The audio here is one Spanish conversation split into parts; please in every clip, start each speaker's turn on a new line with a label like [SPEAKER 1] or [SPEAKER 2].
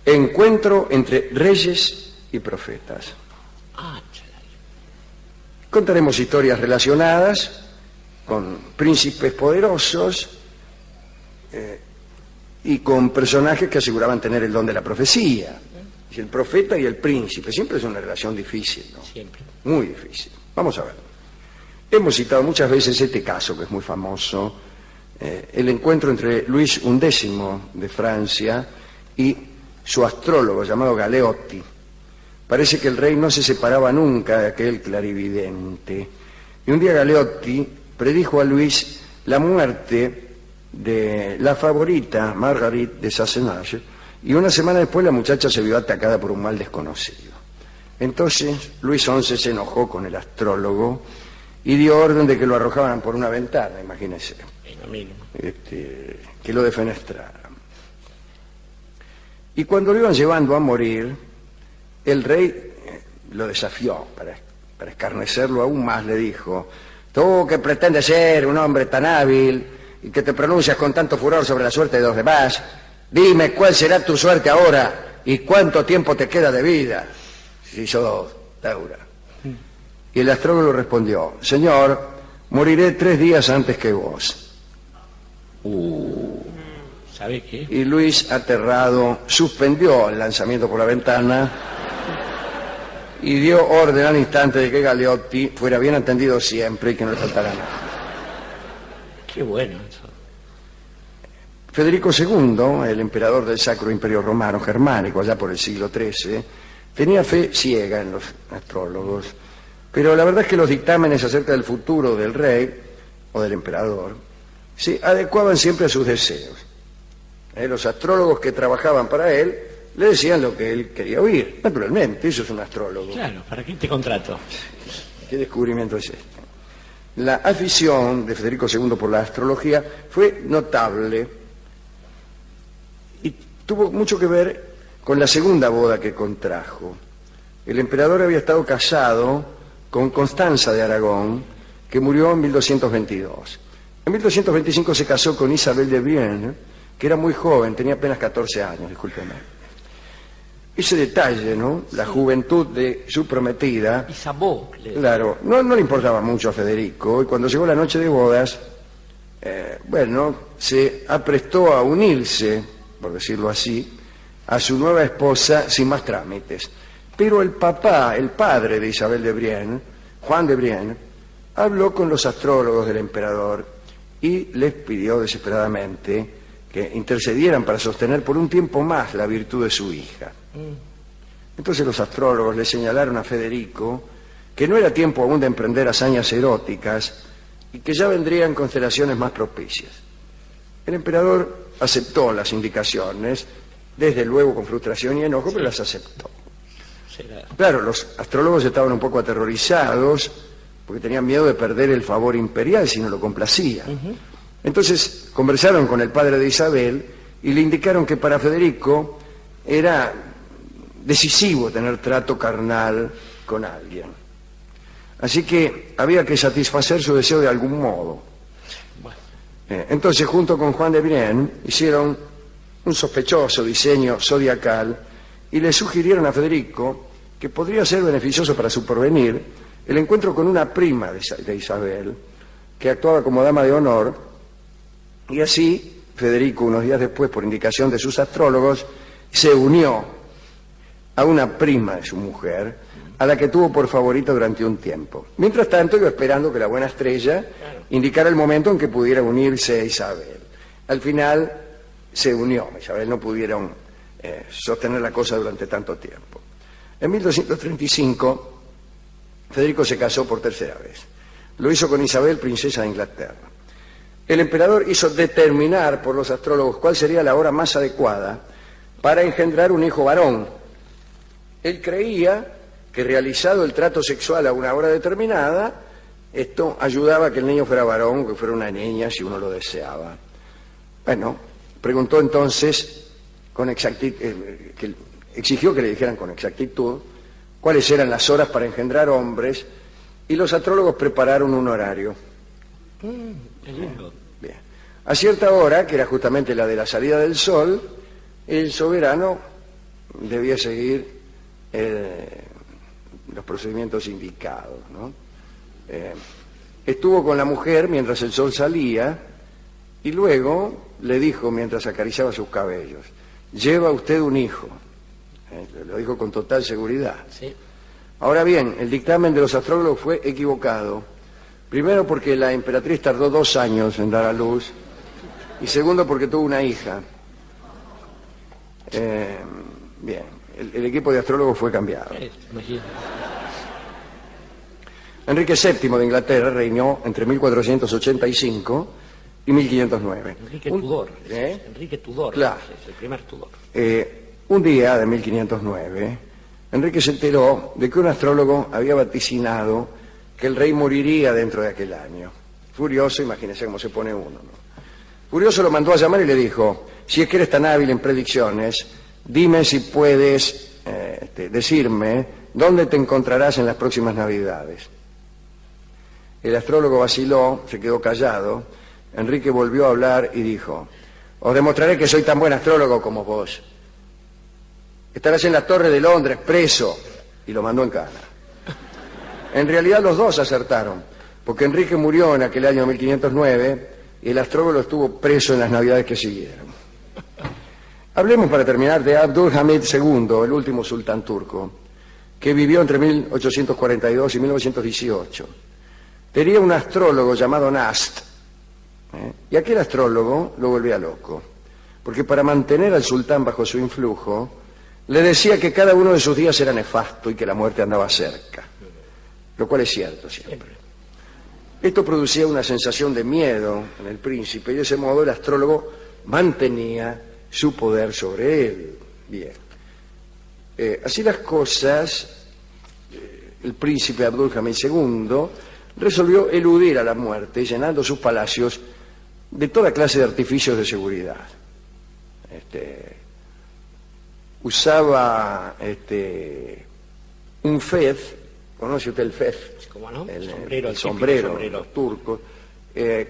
[SPEAKER 1] Encuentro entre reyes y profetas. Contaremos historias relacionadas con príncipes poderosos y con personajes que aseguraban tener el don de la profecía. El profeta y el príncipe, siempre es una relación difícil, ¿no?
[SPEAKER 2] Siempre.
[SPEAKER 1] Muy difícil. Vamos a ver. Hemos citado muchas veces este caso, que es muy famoso, el encuentro entre Luis XI de Francia y su astrólogo llamado Galeotti. Parece que el rey no se separaba nunca de aquel clarividente. Y un día Galeotti predijo a Luis la muerte de la favorita Marguerite de Sassenage, y una semana después la muchacha se vio atacada por un mal desconocido. Entonces Luis XI se enojó con el astrólogo y dio orden de que lo arrojaran por una ventana, imagínense, que lo defenestraran. Y cuando lo iban llevando a morir, el rey lo desafió para escarnecerlo aún más. Le dijo: tú que pretendes ser un hombre tan hábil y que te pronuncias con tanto furor sobre la suerte de los demás, dime cuál será tu suerte ahora y cuánto tiempo te queda de vida. Se hizo dos, Taura. Y el astrólogo respondió: señor, moriré 3 días antes que vos.
[SPEAKER 2] ¿Sabe qué?
[SPEAKER 1] Y Luis, aterrado, suspendió el lanzamiento por la ventana y dio orden al instante de que Galeotti fuera bien atendido siempre y que no le faltara nada.
[SPEAKER 2] Qué bueno eso.
[SPEAKER 1] Federico II, el emperador del Sacro Imperio Romano Germánico, allá por el siglo XIII, tenía fe ciega en los astrólogos, pero la verdad es que los dictámenes acerca del futuro del rey o del emperador se adecuaban siempre a sus deseos. Los astrólogos que trabajaban para él le decían lo que él quería oír. Naturalmente, eso es un astrólogo.
[SPEAKER 2] Claro, ¿para qué te contrato?
[SPEAKER 1] ¿Qué descubrimiento es este? La afición de Federico II por la astrología fue notable y tuvo mucho que ver con la segunda boda que contrajo. El emperador había estado casado con Constanza de Aragón, que murió en 1222. En 1225 se casó con Isabel de Brienne, que era muy joven, tenía apenas 14 años, discúlpeme. Ese detalle, ¿no? La juventud de su prometida.
[SPEAKER 2] Isabeau.
[SPEAKER 1] Claro, no le importaba mucho a Federico, y cuando llegó la noche de bodas, se aprestó a unirse, por decirlo así, a su nueva esposa sin más trámites. Pero el padre de Isabel de Brienne, Juan de Brienne, habló con los astrólogos del emperador y les pidió desesperadamente que intercedieran para sostener por un tiempo más la virtud de su hija. Entonces los astrólogos le señalaron a Federico que no era tiempo aún de emprender hazañas eróticas y que ya vendrían constelaciones más propicias. El emperador aceptó las indicaciones, desde luego con frustración y enojo, pero las aceptó. Claro, los astrólogos estaban un poco aterrorizados porque tenían miedo de perder el favor imperial si no lo complacían. Entonces conversaron con el padre de Isabel y le indicaron que para Federico era decisivo tener trato carnal con alguien. Así que había que satisfacer su deseo de algún modo. Entonces, junto con Juan de Brienne, hicieron un sospechoso diseño zodiacal y le sugirieron a Federico que podría ser beneficioso para su porvenir el encuentro con una prima de Isabel, que actuaba como dama de honor, y así Federico, unos días después, por indicación de sus astrólogos, se unió a una prima de su mujer, a la que tuvo por favorita durante un tiempo. Mientras tanto, iba esperando que la buena estrella indicara el momento en que pudiera unirse a Isabel. Al final se unió. Isabel no pudieron sostener la cosa durante tanto tiempo. En 1235, Federico se casó por tercera vez. Lo hizo con Isabel, princesa de Inglaterra. El emperador hizo determinar por los astrólogos cuál sería la hora más adecuada para engendrar un hijo varón. Él creía que realizado el trato sexual a una hora determinada, esto ayudaba a que el niño fuera varón, que fuera una niña, si uno lo deseaba. Bueno, preguntó entonces con exactitud, exigió que le dijeran con exactitud cuáles eran las horas para engendrar hombres, y los astrólogos prepararon un horario. Bien. A cierta hora, que era justamente la de la salida del sol, el soberano debía seguir los procedimientos indicados, ¿no? Estuvo con la mujer mientras el sol salía y luego le dijo, mientras acariciaba sus cabellos: lleva usted un hijo. Lo dijo con total seguridad.
[SPEAKER 2] Sí.
[SPEAKER 1] Ahora bien, el dictamen de los astrólogos fue equivocado. Primero porque la emperatriz tardó 2 años en dar a luz, y segundo porque tuvo una hija. Bien, el equipo de astrólogos fue cambiado.
[SPEAKER 2] Imagínate.
[SPEAKER 1] Enrique VII de Inglaterra reinó entre 1485 y 1509.
[SPEAKER 2] Enrique Tudor. Enrique Tudor.
[SPEAKER 1] Claro.
[SPEAKER 2] Es el primer Tudor.
[SPEAKER 1] Un día de 1509, Enrique se enteró de que un astrólogo había vaticinado que el rey moriría dentro de aquel año. Furioso, imagínese cómo se pone uno, ¿no? Furioso lo mandó a llamar y le dijo: si es que eres tan hábil en predicciones, dime si puedes decirme dónde te encontrarás en las próximas Navidades. El astrólogo vaciló, se quedó callado. Enrique volvió a hablar y dijo: os demostraré que soy tan buen astrólogo como vos. Estarás en la Torre de Londres, preso. Y lo mandó en cana. En realidad los dos acertaron, porque Enrique murió en aquel año 1509 y el astrólogo estuvo preso en las Navidades que siguieron. Hablemos, para terminar, de Abdülhamid II, el último sultán turco, que vivió entre 1842 y 1918. Tenía un astrólogo llamado Nast, y aquel astrólogo lo volvía loco, porque para mantener al sultán bajo su influjo, le decía que cada uno de sus días era nefasto y que la muerte andaba cerca, lo cual es cierto siempre. Esto producía una sensación de miedo en el príncipe, y de ese modo el astrólogo mantenía su poder sobre él. Bien. Así las cosas, el príncipe Abdülhamid II resolvió eludir a la muerte, llenando sus palacios de toda clase de artificios de seguridad. Usaba un fez, ¿conoce usted el fez?
[SPEAKER 2] ¿Cómo no?
[SPEAKER 1] El sombrero, los turcos,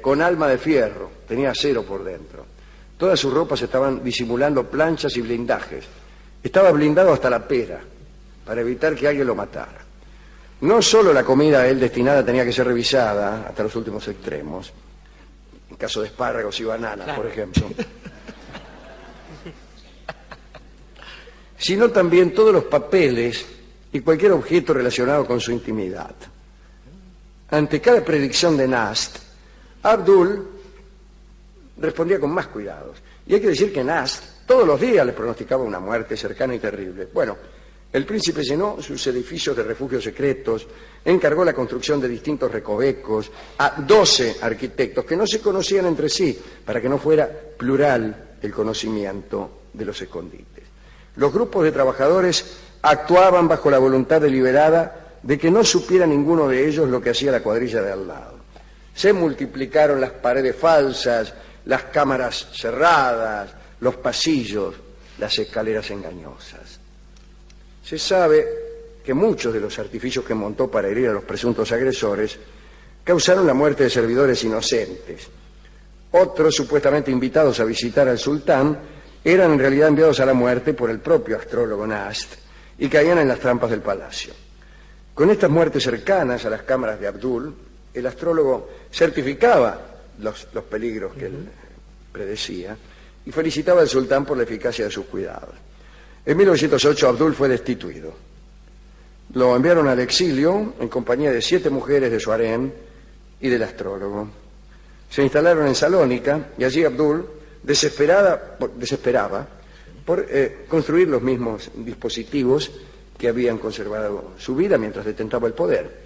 [SPEAKER 1] con alma de fierro, tenía acero por dentro. Todas sus ropas estaban disimulando planchas y blindajes. Estaba blindado hasta la pera, para evitar que alguien lo matara. No solo la comida a él destinada tenía que ser revisada hasta los últimos extremos, en caso de espárragos y bananas, claro, por ejemplo, sino también todos los papeles y cualquier objeto relacionado con su intimidad. Ante cada predicción de Nast, Abdul respondía con más cuidados. Y hay que decir que Nast todos los días le pronosticaba una muerte cercana y terrible. Bueno, el príncipe llenó sus edificios de refugios secretos, encargó la construcción de distintos recovecos a 12 arquitectos que no se conocían entre sí, para que no fuera plural el conocimiento de los escondites. Los grupos de trabajadores actuaban bajo la voluntad deliberada de que no supiera ninguno de ellos lo que hacía la cuadrilla de al lado. Se multiplicaron las paredes falsas, las cámaras cerradas, los pasillos, las escaleras engañosas. Se sabe que muchos de los artificios que montó para herir a los presuntos agresores causaron la muerte de servidores inocentes. Otros, supuestamente invitados a visitar al sultán, eran en realidad enviados a la muerte por el propio astrólogo Nast y caían en las trampas del palacio. Con estas muertes cercanas a las cámaras de Abdul, el astrólogo certificaba los peligros que él predecía y felicitaba al sultán por la eficacia de sus cuidados. En 1908 Abdul fue destituido. Lo enviaron al exilio en compañía de 7 mujeres de su harén y del astrólogo. Se instalaron en Salónica y allí Abdul desesperaba por construir los mismos dispositivos que habían conservado su vida mientras detentaba el poder.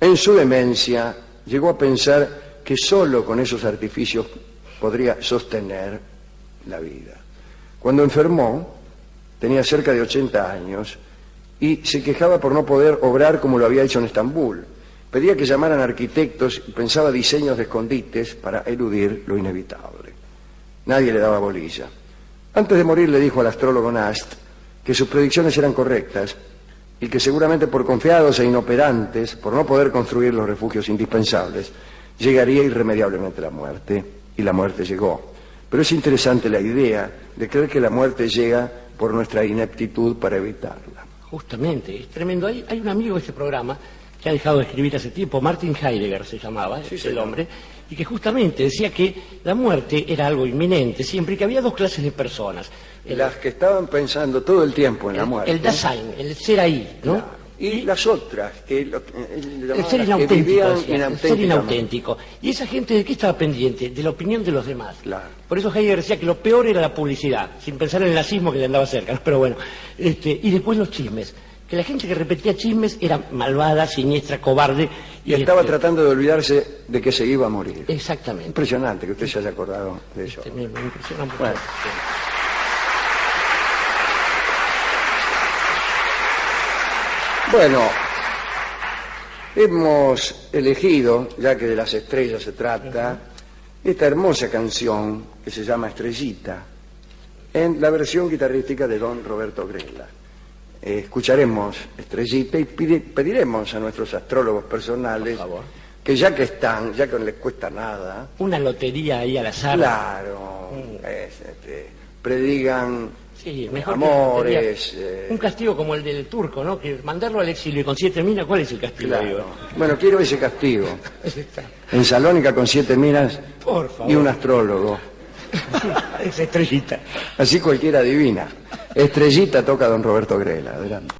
[SPEAKER 1] En su demencia llegó a pensar que solo con esos artificios podría sostener la vida. Cuando enfermó, tenía cerca de 80 años y se quejaba por no poder obrar como lo había hecho en Estambul. Pedía que llamaran arquitectos y pensaba diseños de escondites para eludir lo inevitable. Nadie le daba bolilla. Antes de morir le dijo al astrólogo Nast que sus predicciones eran correctas y que seguramente por confiados e inoperantes, por no poder construir los refugios indispensables, llegaría irremediablemente la muerte, y la muerte llegó. Pero es interesante la idea de creer que la muerte llega por nuestra ineptitud para evitarla.
[SPEAKER 2] Justamente, es tremendo. Hay un amigo de este programa que ha dejado de escribir hace tiempo, Martin Heidegger se llamaba,
[SPEAKER 1] Sí,
[SPEAKER 2] el
[SPEAKER 1] señor.
[SPEAKER 2] hombre, y que justamente decía que la muerte era algo inminente, siempre que había dos clases de personas.
[SPEAKER 1] Las que estaban pensando todo el tiempo en la muerte.
[SPEAKER 2] El Dasein, el ser ahí, ¿no?
[SPEAKER 1] Claro. Y las otras, que
[SPEAKER 2] El ser
[SPEAKER 1] que
[SPEAKER 2] inauténtico,
[SPEAKER 1] vivían
[SPEAKER 2] decía, el ser
[SPEAKER 1] inauténticamente.
[SPEAKER 2] inauténtico. ¿Y esa gente de qué estaba pendiente? De la opinión de los demás.
[SPEAKER 1] Claro.
[SPEAKER 2] Por eso Heidegger decía que lo peor era la publicidad, sin pensar en el nazismo que le andaba cerca, ¿no? Pero bueno. Y después los chismes. Que la gente que repetía chismes era malvada, siniestra, cobarde.
[SPEAKER 1] Y estaba tratando de olvidarse de que se iba a morir.
[SPEAKER 2] Exactamente.
[SPEAKER 1] Impresionante que usted se haya acordado de eso.
[SPEAKER 2] Me impresiona mucho.
[SPEAKER 1] Bueno. Bueno, hemos elegido, ya que de las estrellas se trata, esta hermosa canción que se llama Estrellita, en la versión guitarrística de don Roberto Grela. Escucharemos Estrellita y pediremos a nuestros astrólogos personales
[SPEAKER 2] Por favor.
[SPEAKER 1] que ya que están, ya que no les cuesta nada,
[SPEAKER 2] Una lotería ahí al azar.
[SPEAKER 1] claro, predigan
[SPEAKER 2] Sí, mejor
[SPEAKER 1] amores.
[SPEAKER 2] que un castigo como el del turco, ¿no? Que mandarlo al exilio y con 7 minas, ¿cuál es el castigo?
[SPEAKER 1] Claro.
[SPEAKER 2] Digo?
[SPEAKER 1] Bueno, quiero ese castigo. En Salónica con 7 minas
[SPEAKER 2] Por favor.
[SPEAKER 1] y un astrólogo.
[SPEAKER 2] Esa Estrellita.
[SPEAKER 1] Así cualquiera adivina. Estrellita toca don Roberto Grela. Adelante.